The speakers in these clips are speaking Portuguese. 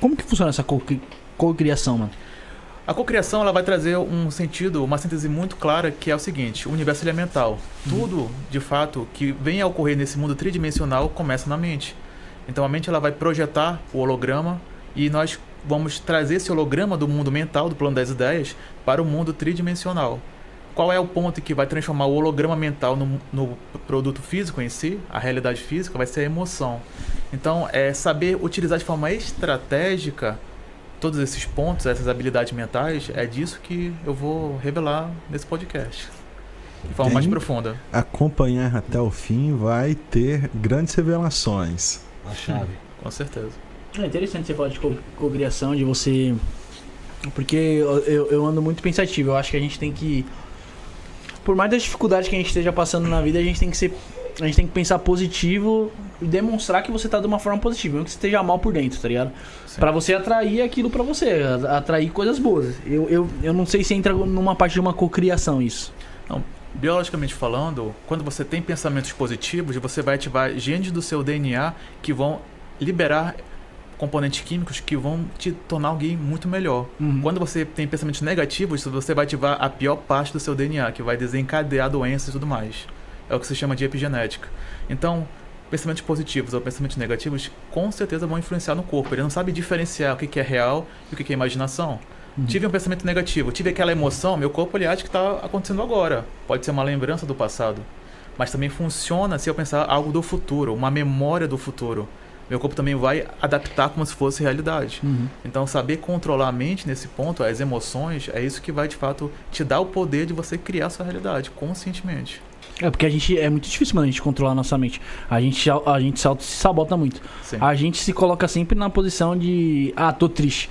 Como que funciona essa cocriação, mano? A cocriação ela vai trazer um sentido, uma síntese muito clara, que é o seguinte: o universo ele é mental. Tudo, de fato, que vem a ocorrer nesse mundo tridimensional começa na mente. Então a mente ela vai projetar o holograma e nós vamos trazer esse holograma do mundo mental, do plano das ideias, para o mundo tridimensional. Qual é o ponto que vai transformar o holograma mental no produto físico em si? A realidade física vai ser a emoção. Então, saber utilizar de forma estratégica todos esses pontos, essas habilidades mentais, é disso que eu vou revelar nesse podcast. De forma mais profunda. Acompanhar até o fim vai ter grandes revelações. A chave. Com certeza. É interessante você falar de cocriação, de você... Porque eu ando muito pensativo. Eu acho que a gente tem que... Por mais das dificuldades que a gente esteja passando na vida, a gente tem que pensar positivo e demonstrar que você tá de uma forma positiva, mesmo que você esteja mal por dentro, tá ligado? Sim. Pra você atrair aquilo pra você, atrair coisas boas. Eu não sei se entra numa parte de uma cocriação isso. Não, biologicamente falando, quando você tem pensamentos positivos, você vai ativar genes do seu DNA que vão liberar componentes químicos que vão te tornar alguém muito melhor. Quando você tem pensamentos negativos, você vai ativar a pior parte do seu DNA, que vai desencadear doenças e tudo mais. É o que se chama de epigenética. Então, pensamentos positivos ou pensamentos negativos com certeza vão influenciar no corpo. Ele não sabe diferenciar o que é real e o que é imaginação. Tive um pensamento negativo, tive aquela emoção, meu corpo ele acha que está acontecendo agora. Pode ser uma lembrança do passado. Mas também funciona se eu pensar algo do futuro, uma memória do futuro. Meu corpo também vai adaptar como se fosse realidade. Então, saber controlar a mente nesse ponto, as emoções, é isso que vai, de fato, te dar o poder de você criar a sua realidade, conscientemente. Porque é muito difícil, mano, a gente controlar a nossa mente. A gente se auto-sabota muito. Sim. A gente se coloca sempre na posição de... tô triste.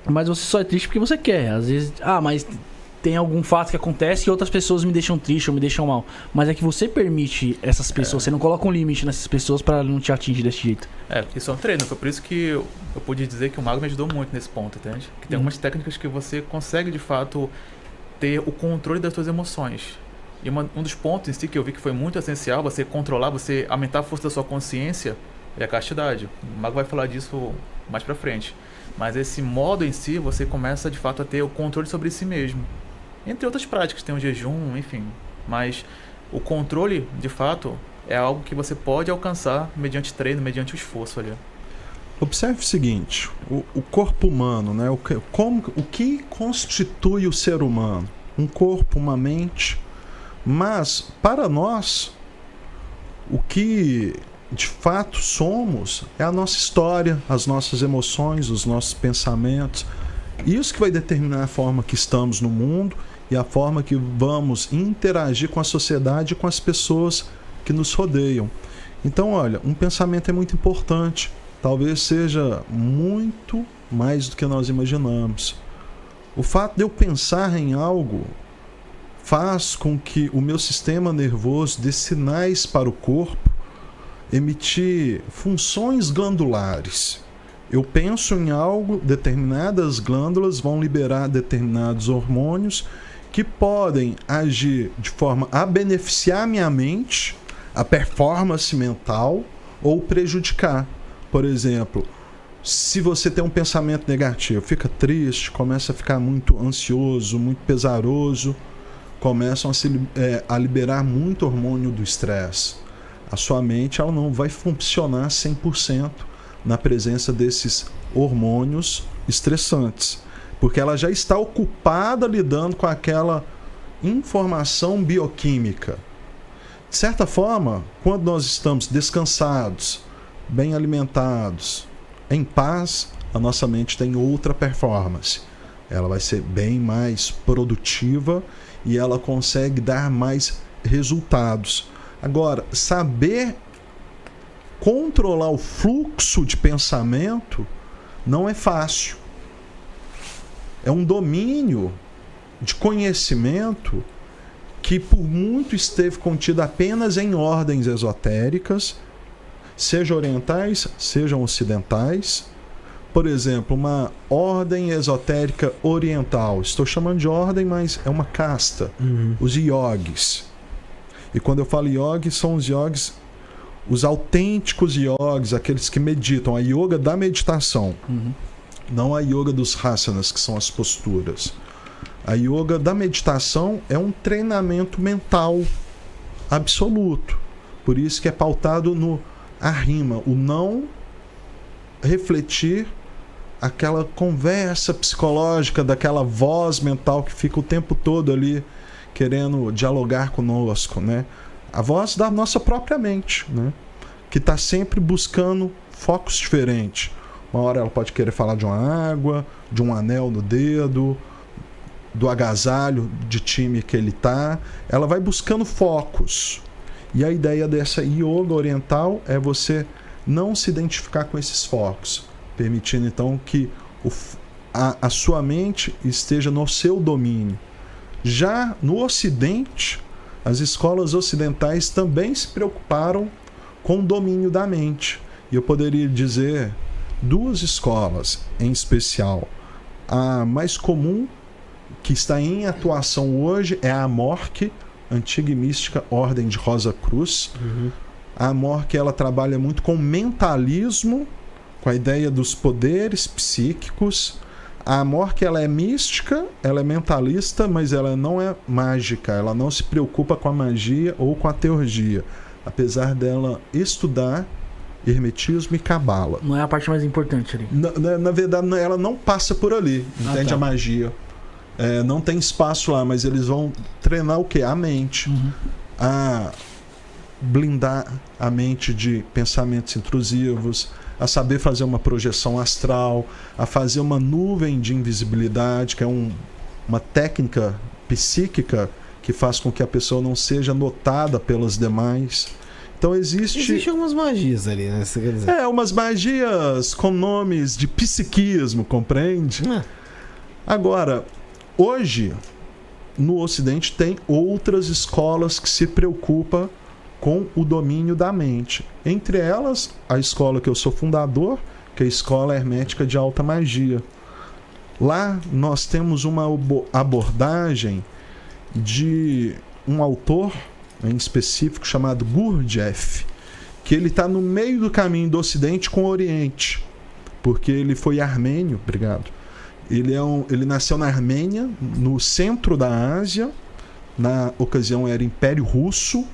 Mas você só é triste porque você quer. Às vezes... mas tem algum fato que acontece e outras pessoas me deixam triste ou me deixam mal. Mas é que você permite essas pessoas. Você não coloca um limite nessas pessoas pra não te atingir desse jeito. Isso é um treino. Foi por isso que eu pude dizer que o mago me ajudou muito nesse ponto, entende? Que tem algumas técnicas que você consegue, de fato, ter o controle das suas emoções. E um dos pontos em si que eu vi que foi muito essencial, você controlar, você aumentar a força da sua consciência, é a castidade. O mago vai falar disso mais pra frente. Mas esse modo em si, você começa de fato a ter o controle sobre si mesmo. Entre outras práticas, tem o jejum, enfim. Mas o controle, de fato, é algo que você pode alcançar mediante treino, mediante o esforço ali. Observe o seguinte, o corpo humano, né? O que constitui o ser humano? Um corpo, uma mente. Mas, para nós, o que de fato somos é a nossa história, as nossas emoções, os nossos pensamentos. Isso que vai determinar a forma que estamos no mundo e a forma que vamos interagir com a sociedade e com as pessoas que nos rodeiam. Então, olha, um pensamento é muito importante. Talvez seja muito mais do que nós imaginamos. O fato de eu pensar em algo faz com que o meu sistema nervoso dê sinais para o corpo emitir funções glandulares. Eu penso em algo, determinadas glândulas vão liberar determinados hormônios que podem agir de forma a beneficiar a minha mente, a performance mental, ou prejudicar. Por exemplo, se você tem um pensamento negativo, fica triste, começa a ficar muito ansioso, muito pesaroso, começam a liberar muito hormônio do estresse. A sua mente ela não vai funcionar 100% na presença desses hormônios estressantes, porque ela já está ocupada lidando com aquela informação bioquímica. De certa forma, quando nós estamos descansados, bem alimentados, em paz, a nossa mente tem outra performance. Ela vai ser bem mais produtiva e ela consegue dar mais resultados. Agora, saber controlar o fluxo de pensamento não é fácil. É um domínio de conhecimento que por muito esteve contido apenas em ordens esotéricas, sejam orientais, sejam ocidentais. Por exemplo, uma ordem esotérica oriental. Estou chamando de ordem, mas é uma casta. Os yogis. E quando eu falo yogis, são os yogis Os autênticos yogis, aqueles que meditam, a yoga da meditação, não a yoga dos asanas, que são as posturas. A yoga da meditação é um treinamento mental absoluto. Por isso que é pautado no arrima, o não refletir aquela conversa psicológica daquela voz mental que fica o tempo todo ali querendo dialogar conosco, né? A voz da nossa própria mente, né? Que está sempre buscando focos diferentes. Uma hora ela pode querer falar de uma água, de um anel no dedo, do agasalho de time que ele está. Ela vai buscando focos. E a ideia dessa yoga oriental é você não se identificar com esses focos, permitindo então que a sua mente esteja no seu domínio. Já no Ocidente, as escolas ocidentais também se preocuparam com o domínio da mente. E eu poderia dizer 2 escolas em especial. A mais comum, que está em atuação hoje, é a Amorque, antiga e mística Ordem de Rosa Cruz. A Amorque, ela trabalha muito com mentalismo, com a ideia dos poderes psíquicos. A Amorque, ela é mística, ela é mentalista, mas ela não é mágica. Ela não se preocupa com a magia ou com a teurgia, apesar dela estudar hermetismo e cabala. Não é a parte mais importante ali. Na verdade, ela não passa por ali, entende? Tá. A magia. Não tem espaço lá, mas eles vão treinar o quê? A mente. A blindar a mente de pensamentos intrusivos, a saber fazer uma projeção astral, a fazer uma nuvem de invisibilidade, que é uma técnica psíquica que faz com que a pessoa não seja notada pelos demais. Então Existem algumas magias ali, né? Você quer dizer? umas magias com nomes de psiquismo, compreende? Agora, hoje, no Ocidente, tem outras escolas que se preocupam com o domínio da mente. Entre elas, a escola que eu sou fundador, que é a Escola Hermética de Alta Magia. Lá nós temos uma abordagem de um autor em específico chamado Gurdjieff, que ele está no meio do caminho do Ocidente com o Oriente, porque ele foi armênio, obrigado. Ele nasceu na Armênia, no centro da Ásia, na ocasião era Império Russo,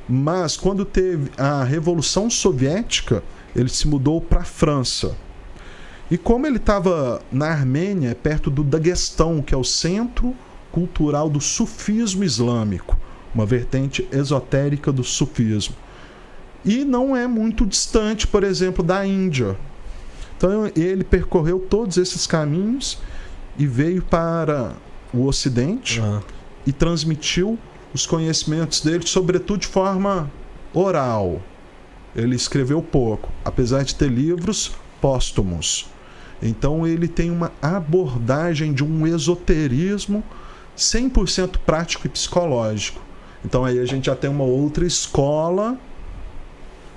mas quando teve a Revolução Soviética, ele se mudou para a França. E como ele estava na Armênia, perto do Daguestão, que é o centro cultural do sufismo islâmico, uma vertente esotérica do sufismo. E não é muito distante, por exemplo, da Índia. Então ele percorreu todos esses caminhos e veio para o Ocidente e transmitiu os conhecimentos dele, sobretudo de forma oral. Ele escreveu pouco, apesar de ter livros póstumos. Então ele tem uma abordagem de um esoterismo 100% prático e psicológico. Então aí a gente já tem uma outra escola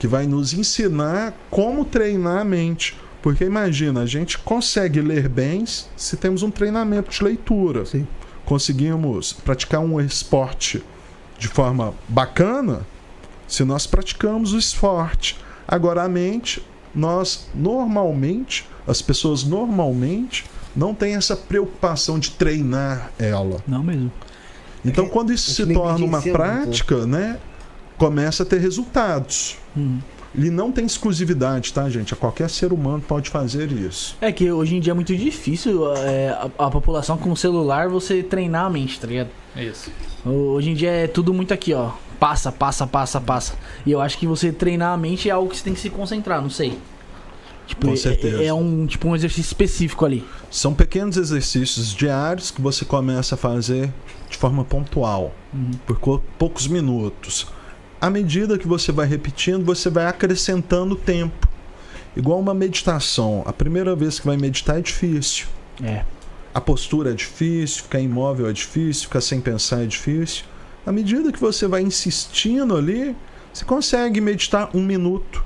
que vai nos ensinar como treinar a mente. Porque imagina, a gente consegue ler bem se temos um treinamento de leitura. Sim. Conseguimos praticar um esporte de forma bacana se nós praticamos o esporte. Agora a mente, as pessoas normalmente não têm essa preocupação de treinar ela. Não mesmo. Então quando isso se torna uma prática, né, começa a ter resultados. Ele não tem exclusividade, tá, gente? Qualquer ser humano pode fazer isso. É que hoje em dia é muito difícil a população com o celular você treinar a mente, tá ligado? Isso. Hoje em dia é tudo muito aqui, ó. Passa. E eu acho que você treinar a mente é algo que você tem que se concentrar, não sei. Tipo, com certeza. É um exercício específico ali. São pequenos exercícios diários que você começa a fazer de forma pontual, por poucos minutos. À medida que você vai repetindo, você vai acrescentando tempo. Igual uma meditação. A primeira vez que vai meditar é difícil. A postura é difícil, ficar imóvel é difícil, ficar sem pensar é difícil. À medida que você vai insistindo ali, você consegue meditar 1 minuto.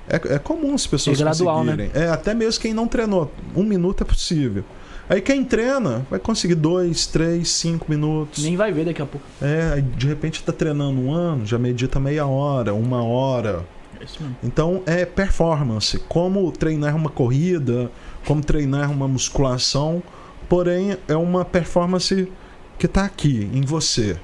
É comum as pessoas gradual, conseguirem. né? Até mesmo quem não treinou. 1 minuto é possível. Aí quem treina vai conseguir 2, 3, 5 minutos. Nem vai ver daqui a pouco. Aí de repente tá treinando 1 ano, já medita meia hora, 1 hora. É isso mesmo. Então é performance. Como treinar uma corrida, como treinar uma musculação, porém é uma performance que tá aqui, em você.